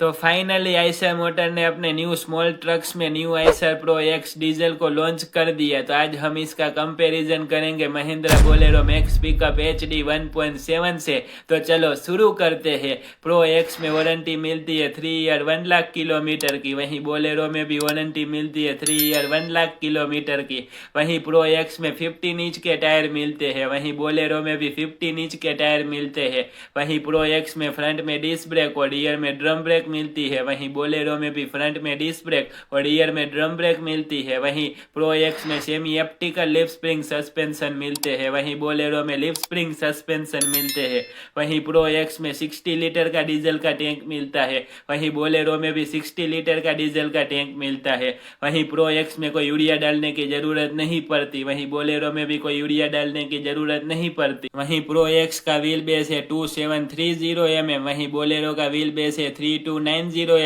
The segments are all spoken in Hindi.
तो फाइनली आइसर मोटर ने अपने न्यू स्मॉल ट्रक्स में new Eicher pro X diesel को लॉन्च कर दिया। तो आज हम इसका कंपैरिजन करेंगे Mahindra Bolero Maxx pickup HD 1.7 से। तो चलो शुरू करते हैं। प्रो एक्स में वारंटी मिलती है 3 ईयर 1 लाख किलोमीटर की, वहीं बोलेरो में भी वारंटी मिलती है 3 ईयर 1 लाख किलोमीटर की। वहीं प्रो एक्स में 15 इंच के टायर मिलते हैं, वहीं बोलेरो में भी 15 इंच के टायर मिलते हैं। वहीं प्रो एक्स में फ्रंट में डिस्क ब्रेक और रियर में ड्रम ब्रेक मिलती है, वहीं बोलेरो में भी फ्रंट में डिस्क ब्रेक और रियर में ड्रम ब्रेक मिलती है। वहीं प्रो एक्स में सेमी एप्टिकल लिप स्प्रिंग सस्पेंशन मिलते हैं, वहीं बोलेरो में लिप स्प्रिंग सस्पेंशन मिलते हैं। वहीं प्रो एक्स में 60 लीटर का डीजल का टैंक मिलता है, वहीं बोलेरो में भी 60 लीटर का डीजल का टैंक मिलता है। वहीं प्रो एक्स में कोई यूरिया डालने की जरूरत नहीं पड़ती, वहीं बोलेरो में भी कोई यूरिया डालने की जरूरत नहीं पड़ती। वहीं प्रो एक्स का व्हील बेस है 2730 mm, वहीं बोलेरो का व्हील बेस है 3290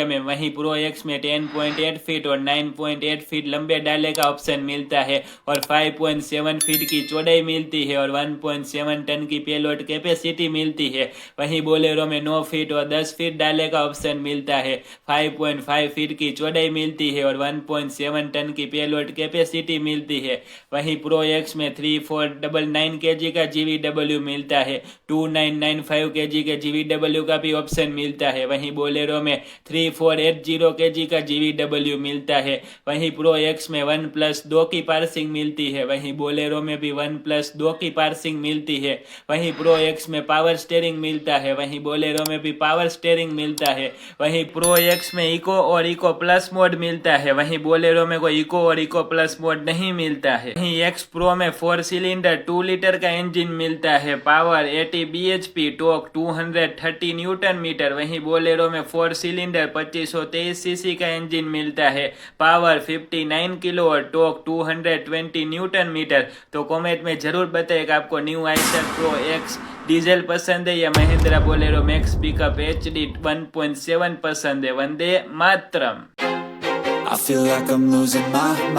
mm। वहीं प्रो एक्स में 10.8 फीट और 9.8 फीट लंबे डाले का ऑप्शन मिलता है और 5.7 फीट की चौड़ाई मिलती है और 1.7 टन की पेलोड कैपेसिटी मिलती है। वहीं बोलेरो में 9 फीट और 10 फीट डाले का ऑप्शन मिलता है, 5.5 फीट की चौड़ाई मिलती है और 1.7 टन की पेलोड कैपेसिटी मिलती है। वहीं प्रो एक्स में 3499 kg का GVW मिलता है, 2995 kg के GVW का भी ऑप्शन मिलता है। वहीं बोलेरो में 3480 kg का GVW मिलता है। वहीं प्रो एक्स में 1+2 की पार्सिंग मिलती है, वहीं बोलेरो में भी 1+2 की पार्सिंग मिलती है। वहीं प्रो एक्स में पावर स्टीयरिंग मिलता है, वहीं बोलेरो में भी पावर स्टीयरिंग मिलता है। वहीं प्रो एक्स में इको और इको प्लस मोड मिलता है, वहीं बोलेरो में कोई इको और इको प्लस मोड नहीं मिलता है। वहीं एक्स प्रो में 4 सिलेंडर 2 लीटर का इंजन मिलता है, power 80 bhp, torque 230 newton metre. वहीं बोलेरो में 4 सिलेंडर 2523 सीसी का इंजन मिलता है, पावर 59 किलो और टॉर्क 220 न्यूटन मीटर। तो कमेंट में जरूर बताइए कि आपको new Eicher pro X diesel पसंद है या Mahindra Bolero Maxx pickup HD 1.7 पसंद है। Vande Mataram. I feel like I'm losing my mind.